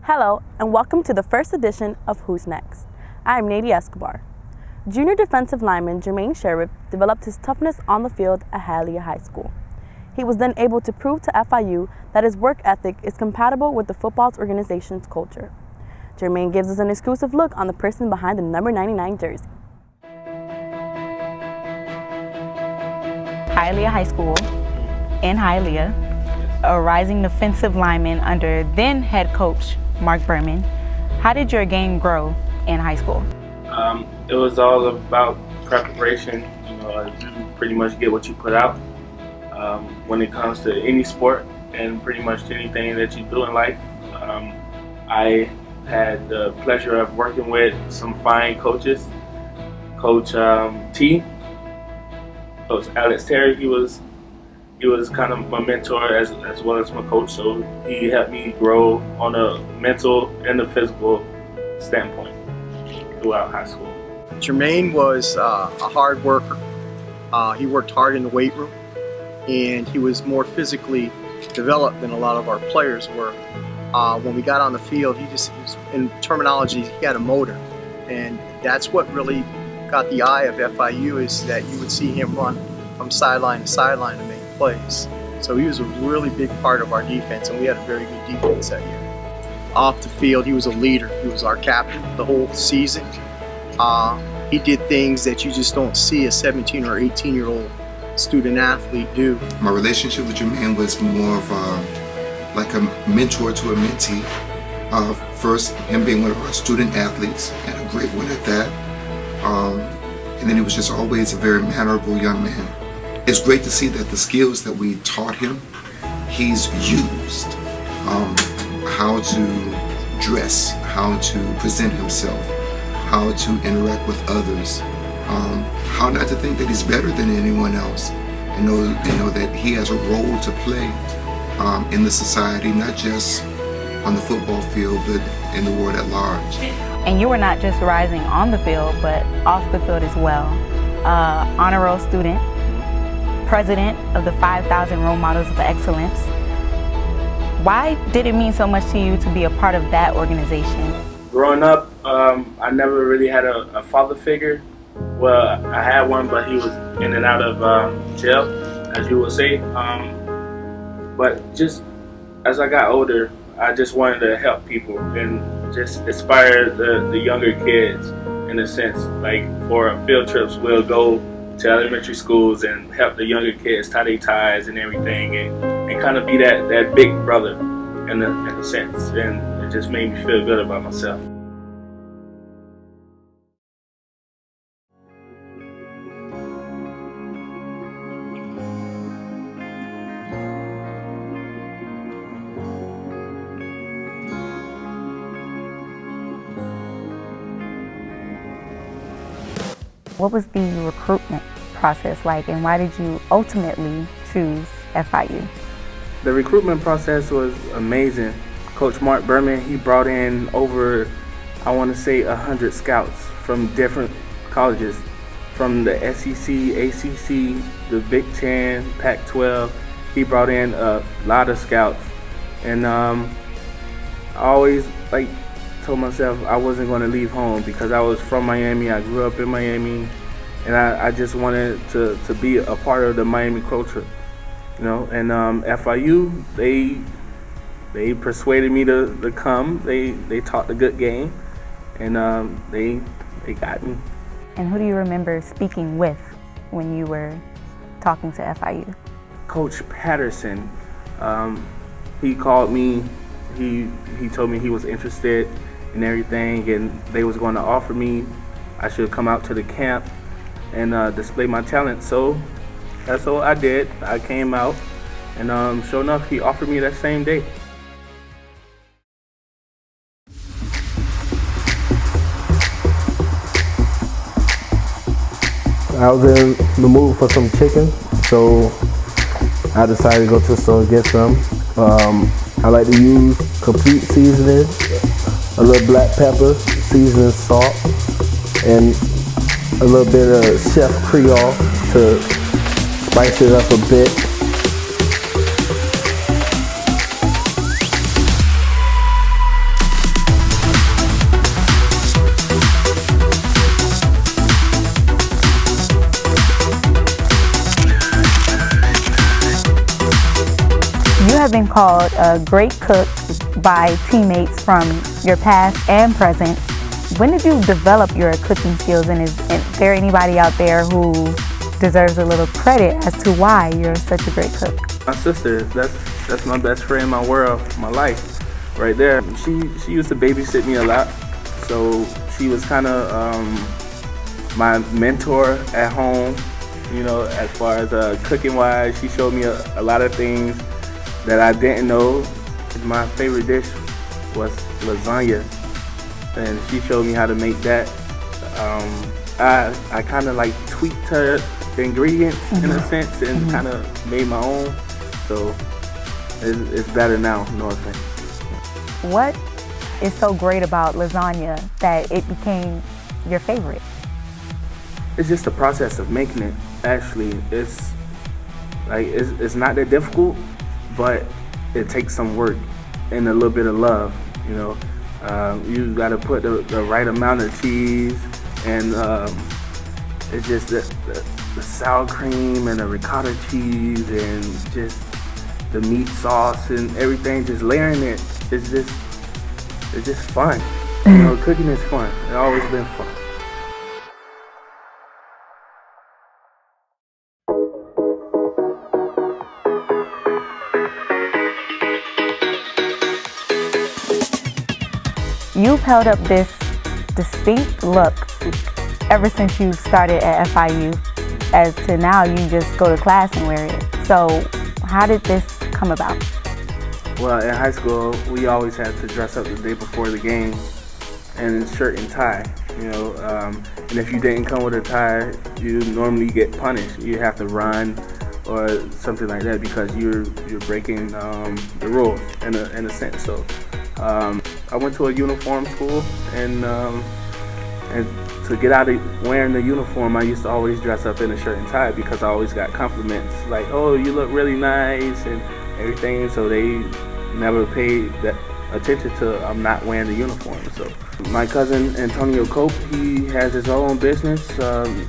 Hello, and welcome to the first edition of Who's Next. I am Nadia Escobar. Junior defensive lineman Jermaine Sheriff developed his toughness on the field at Hialeah High School. He was then able to prove to FIU that his work ethic is compatible with the football organization's culture. Jermaine gives us an exclusive look on the person behind the number 99 jersey. Hialeah High School in Hialeah, a rising defensive lineman under then head coach Mark Berman. How did your game grow in high school? It was all about preparation. You pretty much get what you put out when it comes to any sport and pretty much anything that you do in life. I had the pleasure of working with some fine coaches. Coach T, Coach Alex Terry, he was kind of my mentor as well as my coach, so he helped me grow on a mental and a physical standpoint throughout high school. Jermaine was a hard worker. He worked hard in the weight room, and he was more physically developed than a lot of our players were. When we got on the field, he was, in terminology, he had a motor, and that's what really got the eye of FIU, is that you would see him run from sideline to sideline to make plays. So he was a really big part of our defense, and we had a very good defense that year. Off the field, he was a leader. He was our captain the whole season. He did things that you just don't see a 17 or 18-year-old student athlete do. My relationship with Jermaine was more of like a mentor to a mentee. First, him being one of our student athletes, and a great one at that. And then he was just always a very mannerable young man. It's great to see that the skills that we taught him, he's used. How to dress, how to present himself, how to interact with others, how not to think that he's better than anyone else, and know that he has a role to play in the society, not just on the football field, but in the world at large. And you were not just rising on the field, but off the field as well. Honor roll student, president of the 5,000 Role Models of Excellence. Why did it mean so much to you to be a part of that organization? Growing up, I never really had a father figure. Well, I had one, but he was in and out of jail, as you would say. But just as I got older, I just wanted to help people and just inspire the younger kids, in a sense. Like for our field trips, we'll go to elementary schools and help the younger kids tie their ties and everything, and kind of be that big brother in a sense. And it just made me feel good about myself. What was the recruitment process like, and why did you ultimately choose FIU? The recruitment process was amazing. Coach Mark Berman, he brought in over, I want to say, 100 scouts from different colleges, from the SEC, ACC, the Big Ten, Pac-12. He brought in a lot of scouts, and I always told myself I wasn't going to leave home, because I was from Miami. I grew up in Miami, and I just wanted to be a part of the Miami culture, And FIU, they persuaded me to come. They taught the good game, and they got me. And who do you remember speaking with when you were talking to FIU? Coach Patterson, he called me. He told me he was interested and everything, and they was going to offer me, I should come out to the camp and display my talent. So that's what I did. I came out, and sure enough, he offered me that same day. I was in the mood for some chicken, so I decided to go to the store and get some. I like to use complete seasoning, a little black pepper, seasoning salt, and a little bit of Chef Creole to spice it up a bit. been called a great cook by teammates from your past and present. When did you develop your cooking skills, and is there anybody out there who deserves a little credit as to why you're such a great cook? My sister, that's my best friend, my world, my life, right there. She used to babysit me a lot, so she was kind of my mentor at home. You know, as far as cooking wise, she showed me a lot of things that I didn't know. My favorite dish was lasagna, and she showed me how to make that. I kind of like tweaked her ingredients in a sense and kind of made my own. So it's better now, no offense. What is so great about lasagna that it became your favorite? It's just the process of making it. Actually, it's not that difficult, but it takes some work and a little bit of love. You know, you got to put the right amount of cheese, and it's just the sour cream and the ricotta cheese and just the meat sauce and everything. Just layering it, it's just fun. You know, cooking is fun. It's always been fun. You've held up this distinct look ever since you started at FIU, as to now you just go to class and wear it. So how did this come about? Well, in high school, we always had to dress up the day before the game and shirt and tie, you know. And if you didn't come with a tie, you normally get punished. You have to run or something like that because you're breaking the rules in a sense. So I went to a uniform school, and to get out of wearing the uniform, I used to always dress up in a shirt and tie because I always got compliments like, "Oh, you look really nice," and everything. So they never paid that attention to I'm not wearing the uniform. So my cousin Antonio Cope, he has his own business,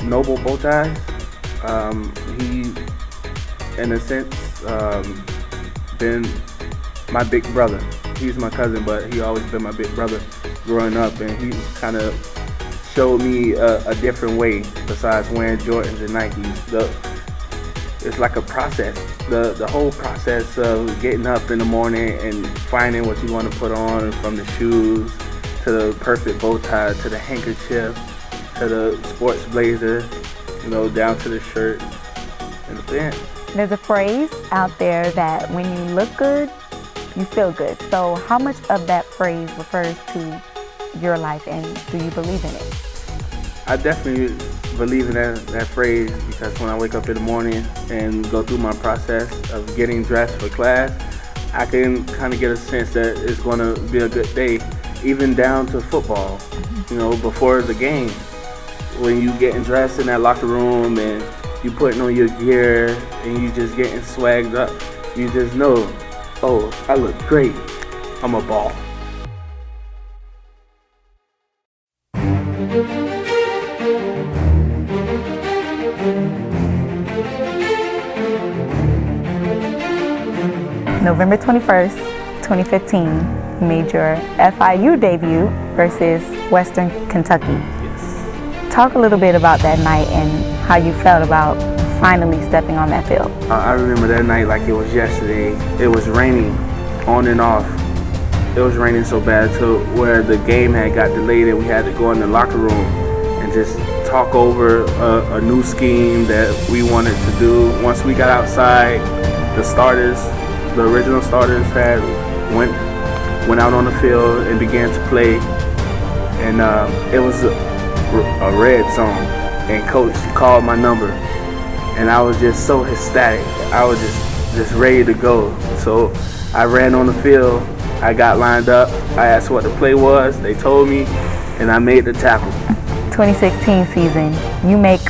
Noble Bow Ties. He, in a sense, been my big brother. He's my cousin, but he always been my big brother growing up, and he kind of showed me a different way besides wearing Jordans and Nikes. It's like a process. The whole process of getting up in the morning and finding what you want to put on, from the shoes to the perfect bow tie to the handkerchief to the sports blazer, you know, down to the shirt and the pants. There's a phrase out there that when you look good, you feel good. So how much of that phrase refers to your life, and do you believe in it? I definitely believe in that phrase, because when I wake up in the morning and go through my process of getting dressed for class, I can kind of get a sense that it's going to be a good day, even down to football. You know, before the game, when you getting dressed in that locker room and you putting on your gear and you just getting swagged up, you just know, oh, I look great. I'm a ball. November 21st, 2015, you made your FIU debut versus Western Kentucky. Yes. Talk a little bit about that night and how you felt about finally stepping on that field. I remember that night like it was yesterday. It was raining on and off. It was raining so bad to where the game had got delayed and we had to go in the locker room and just talk over a new scheme that we wanted to do. Once we got outside, the original starters had went out on the field and began to play, and it was a red zone, and coach called my number, and I was just so ecstatic. I was just ready to go. So I ran on the field, I got lined up, I asked what the play was, they told me, and I made the tackle. 2016 season, you make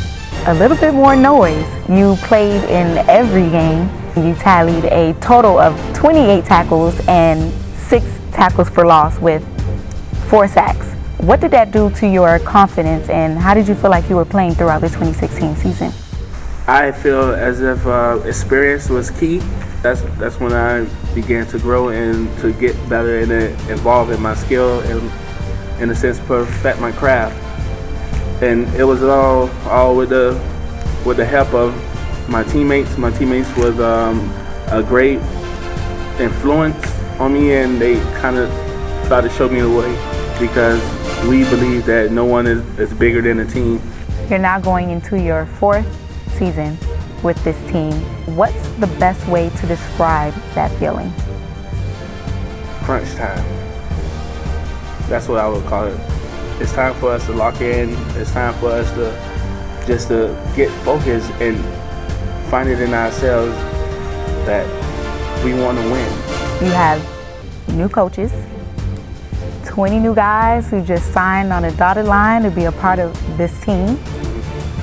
a little bit more noise. You played in every game. You tallied a total of 28 tackles and 6 tackles for loss with 4 sacks. What did that do to your confidence, and how did you feel like you were playing throughout the 2016 season? I feel as if experience was key. that's when I began to grow and to get better and evolve in my skill and, in a sense, perfect my craft. And it was all with the help of my teammates. My teammates was a great influence on me, and they kind of tried to show me the way, because we believe that no one is bigger than a team. You're now going into your 4th season with this team. What's the best way to describe that feeling? Crunch time. That's what I would call it. It's time for us to lock in. It's time for us to get focused and find it in ourselves that we want to win. You have new coaches, 20 new guys who just signed on a dotted line to be a part of this team.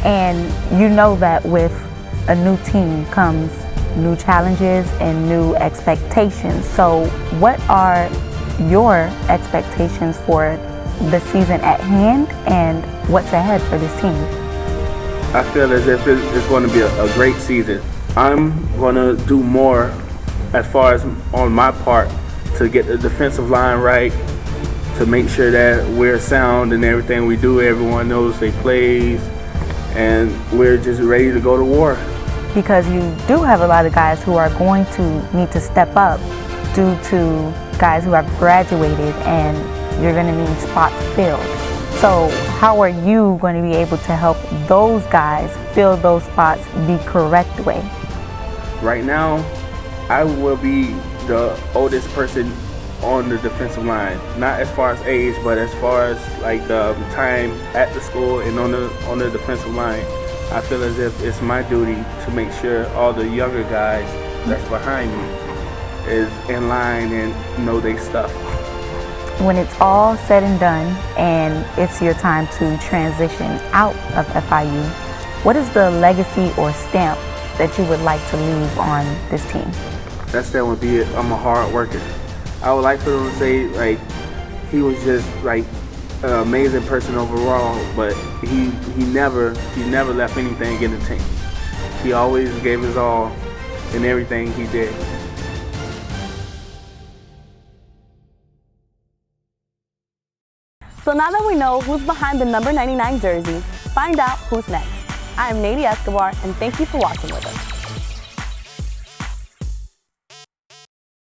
And you know that with a new team comes new challenges and new expectations. So what are your expectations for the season at hand and what's ahead for this team? I feel as if it's going to be a great season. I'm going to do more as far as on my part to get the defensive line right, to make sure that we're sound in everything we do. Everyone knows their plays, and we're just ready to go to war. Because you do have a lot of guys who are going to need to step up due to guys who have graduated, and you're going to need spots filled. So how are you going to be able to help those guys fill those spots the correct way? Right now, I will be the oldest person on the defensive line, not as far as age, but as far as like time at the school and on the defensive line. I feel as if it's my duty to make sure all the younger guys that's behind me is in line and know their stuff. When it's all said and done and it's your time to transition out of FIU, what is the legacy or stamp that you would like to leave on this team? That stamp would be I'm a hard worker. I would like for them to say, like, he was just like an amazing person overall, but he never left anything in the team. He always gave his all in everything he did. So now that we know who's behind the number 99 jersey, find out who's next. I am Nadia Escobar, and thank you for watching with us.